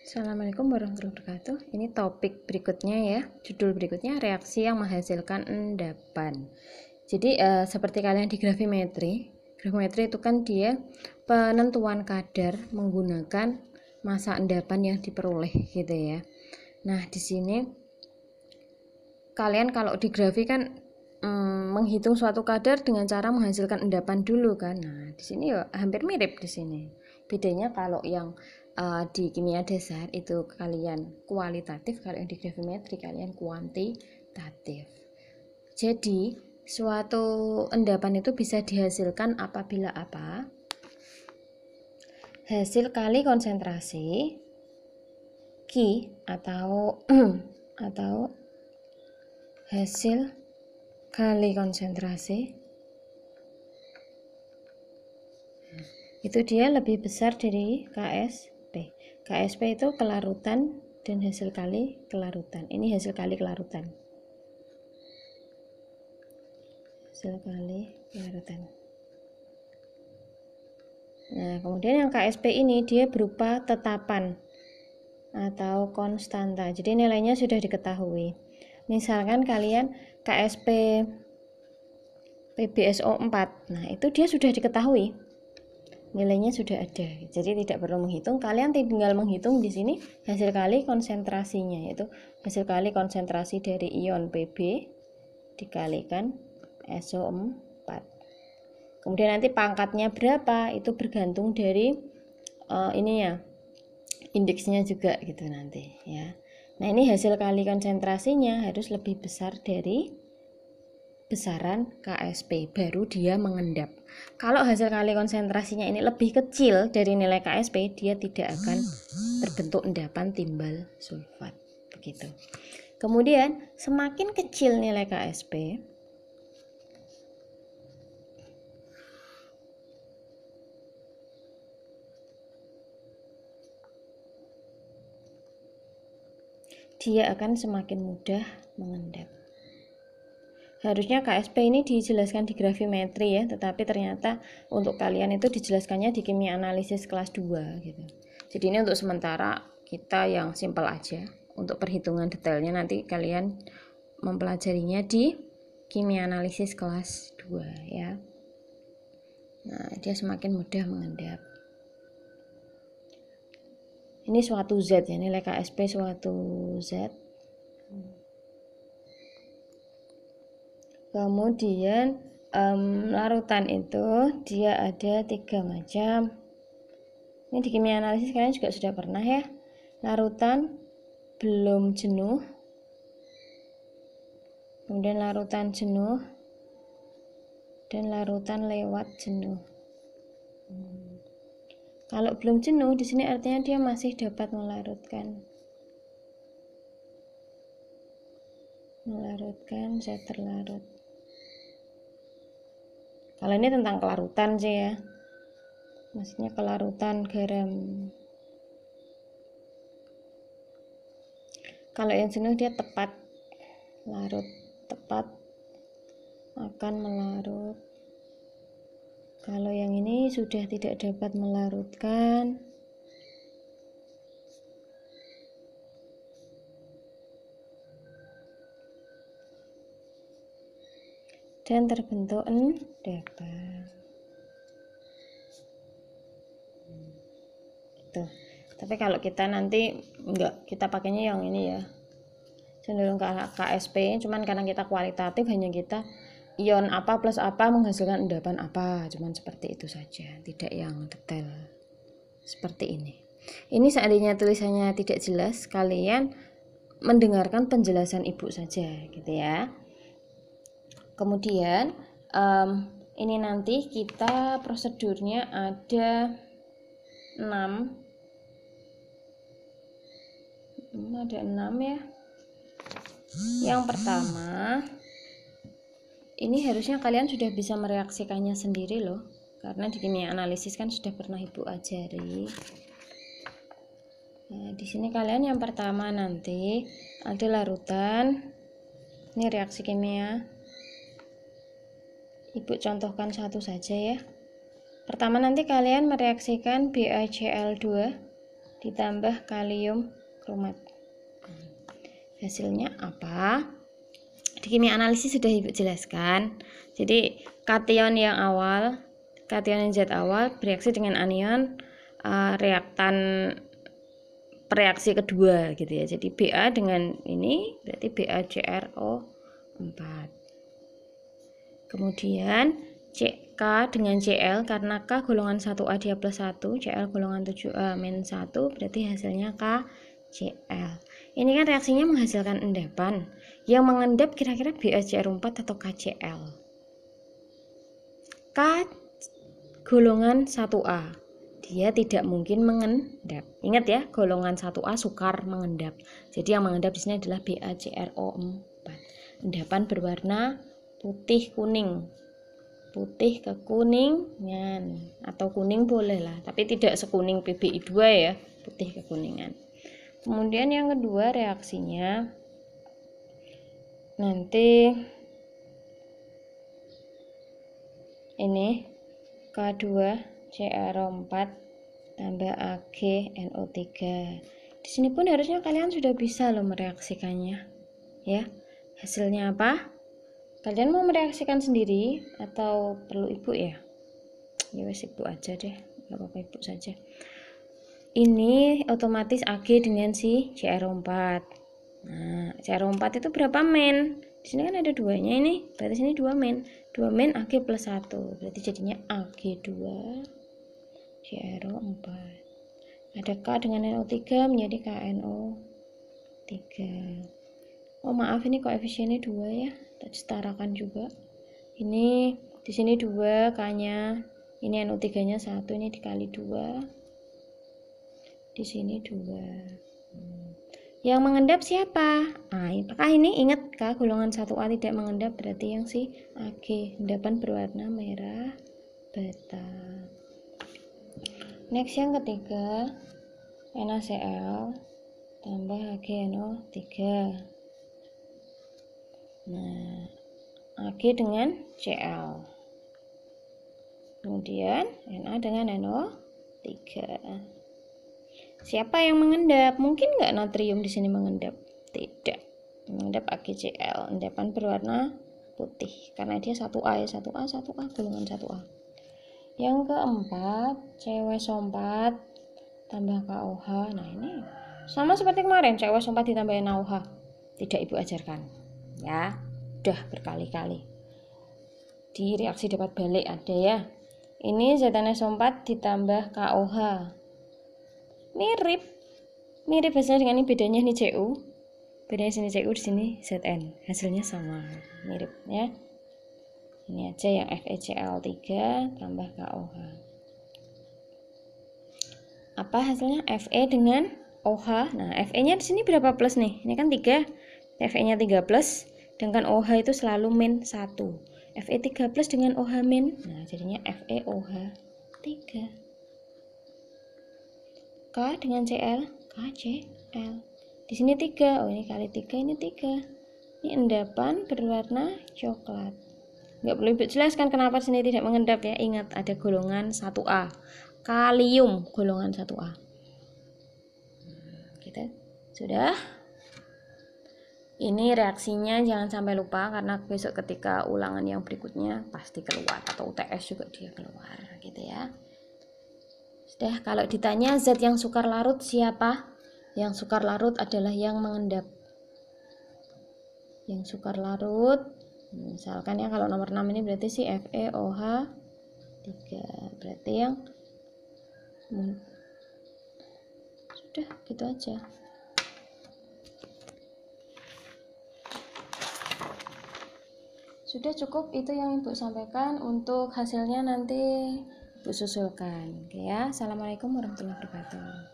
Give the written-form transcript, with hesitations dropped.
Assalamualaikum warahmatullahi wabarakatuh. Ini topik berikutnya ya. Judul berikutnya reaksi yang menghasilkan endapan. Jadi seperti kalian di gravimetri. Gravimetri itu kan dia penentuan kadar menggunakan massa endapan yang diperoleh gitu ya. Nah, di sini kalian kalau di grafi kan menghitung suatu kadar dengan cara menghasilkan endapan dulu kan. Nah, di sini ya hampir mirip di sini. Bedanya kalau yang di kimia dasar itu kalian kualitatif, kalau yang di gravimetri kalian kuantitatif. Jadi suatu endapan itu bisa dihasilkan apabila apa? Hasil kali konsentrasi Q atau hasil kali konsentrasi itu dia lebih besar dari KSP. KSP itu kelarutan dan hasil kali kelarutan. Ini hasil kali kelarutan. Hasil kali kelarutan. Nah, kemudian yang KSP ini dia berupa tetapan atau konstanta. Jadi nilainya sudah diketahui. Misalkan kalian KSP PbSO4. Nah, itu dia sudah diketahui. Nilainya sudah ada. Jadi tidak perlu menghitung, kalian tinggal menghitung di sini hasil kali konsentrasinya, yaitu hasil kali konsentrasi dari ion Pb dikalikan SO4. Kemudian nanti pangkatnya berapa itu bergantung dari indeksnya juga gitu nanti ya. Nah, ini hasil kali konsentrasinya harus lebih besar dari besaran KSP, baru dia mengendap. Kalau hasil kali konsentrasinya ini lebih kecil dari nilai KSP, dia tidak akan terbentuk endapan timbal sulfat begitu. Kemudian semakin kecil nilai KSP, dia akan semakin mudah mengendap. Harusnya KSP ini dijelaskan di gravimetri ya, tetapi ternyata untuk kalian itu dijelaskannya di kimia analisis kelas 2 gitu. Jadi ini untuk sementara kita yang simpel aja. Untuk perhitungan detailnya nanti kalian mempelajarinya di kimia analisis kelas 2 ya. Nah, dia semakin mudah mengendap. Ini suatu Z ya, nilai KSP suatu Z. Kemudian larutan itu dia ada 3 macam. Ini di kimia analisis kalian juga sudah pernah ya. Larutan belum jenuh, kemudian larutan jenuh, dan larutan lewat jenuh. Kalau belum jenuh di sini artinya dia masih dapat melarutkan zat terlarut. Kalau ini tentang kelarutan sih ya, maksudnya kelarutan garam. Kalau yang jenuh dia tepat larut, tepat akan melarut. Kalau yang ini sudah tidak dapat melarutkan, dan terbentuk endapan. Tuh. Tapi kalau kita nanti enggak, kita pakainya yang ini ya, cenderung ke KSP, cuman karena kita kualitatif hanya kita ion apa plus apa menghasilkan endapan apa, cuman seperti itu saja, tidak yang detail seperti ini. Ini seandainya tulisannya tidak jelas, kalian mendengarkan penjelasan ibu saja gitu ya. Kemudian ini nanti kita prosedurnya ada 6 ya. Yang pertama, ini harusnya kalian sudah bisa mereaksikannya sendiri loh, karena di kimia analisis kan sudah pernah ibu ajari. Nah, di sini kalian yang pertama nanti ada larutan. Ini reaksi kimia. Ibu contohkan satu saja ya. Pertama nanti kalian mereaksikan BaCl2 ditambah kalium kromat. Hasilnya apa? Di kimia analisis sudah Ibu jelaskan. Jadi kation yang awal, kation yang zat awal bereaksi dengan anion reaktan reaksi kedua gitu ya. Jadi Ba dengan ini berarti BaCrO4. Kemudian K dengan Cl, karena K golongan 1A dia plus 1, Cl golongan 7A minus 1, berarti hasilnya KCl. Ini kan reaksinya menghasilkan endapan. Yang mengendap kira-kira BaCrO4 atau KCl? K golongan 1A, dia tidak mungkin mengendap. Ingat ya, golongan 1A sukar mengendap. Jadi yang mengendap di sini adalah BaCrO4. Endapan berwarna putih kuning. Putih kekuningan, atau kuning boleh lah, tapi tidak sekuning PbI2 ya, putih kekuningan. Kemudian yang kedua reaksinya nanti ini K2Cr4 tambah AgNO3. Di sini pun harusnya kalian sudah bisa loh mereaksikannya ya. Hasilnya apa? Kalian mau mereaksikan sendiri atau perlu Ibu ya? Ya wes Ibu aja deh, nggak apa-apa Ibu saja. Ini otomatis Ag dengan si Cr4. Nah, Cr4 itu berapa men? Di sini kan ada duanya ini, berarti sini 2 men. 2 men Ag plus 1, berarti jadinya Ag2 Cr4. Ada K dengan NO3 menjadi KNO3. Oh maaf, ini koefisiennya 2 ya, tak setarakan juga. Ini di sini 2 K-nya, ini NO3 nya 1, ini dikali 2, di sini 2. Yang mengendap siapa? Nah, apakah ini ingat K golongan 1A tidak mengendap, berarti yang si Ag, endapan berwarna merah bata. Next yang ketiga, NaCl tambah HgNO3. Nah, Ag dengan Cl. Kemudian Na dengan NO3. Siapa yang mengendap? Mungkin nggak natrium di sini mengendap? Tidak. Mengendap AgCl. Endapan berwarna putih karena dia 1A ya, 1A golongan 1A. Yang keempat, CW4 tambah KOH. Nah, ini sama seperti kemarin, CW4 ditambah NaOH. Tidak Ibu ajarkan. Ya, udah berkali-kali. Di reaksi dapat balik ada ya. Ini ZnSO4 ditambah KOH. Mirip hasilnya dengan ini, bedanya ini Cu. Bedanya sini Cu, di sini Zn. Hasilnya sama, mirip ya. Ini aja yang FeCl3 tambah KOH. Apa hasilnya? Fe dengan OH. Nah, Fe-nya di sini berapa plus nih? Ini kan 3. Fe-nya 3 plus, sedangkan OH itu selalu min 1. Fe 3 plus dengan OH min. Nah, jadinya FeOH3. K dengan Cl, KCl. Di sini 3. Oh, ini kali 3, ini 3. Ini endapan berwarna coklat. Nggak perlu Ibu jelaskan kenapa sini tidak mengendap ya. Ingat ada golongan 1A. Kalium golongan 1A. Gitu. Sudah. Ini reaksinya jangan sampai lupa, karena besok ketika ulangan yang berikutnya pasti keluar, atau UTS juga dia keluar gitu ya. Sudah, kalau ditanya zat yang sukar larut siapa? Yang sukar larut adalah yang mengendap. Yang sukar larut, misalkan ya kalau nomor 6 ini berarti si FeOH3. Berarti yang sudah gitu aja. Sudah cukup itu yang Ibu sampaikan. Untuk hasilnya nanti Ibu susulkan. Oke ya. Assalamualaikum warahmatullahi wabarakatuh.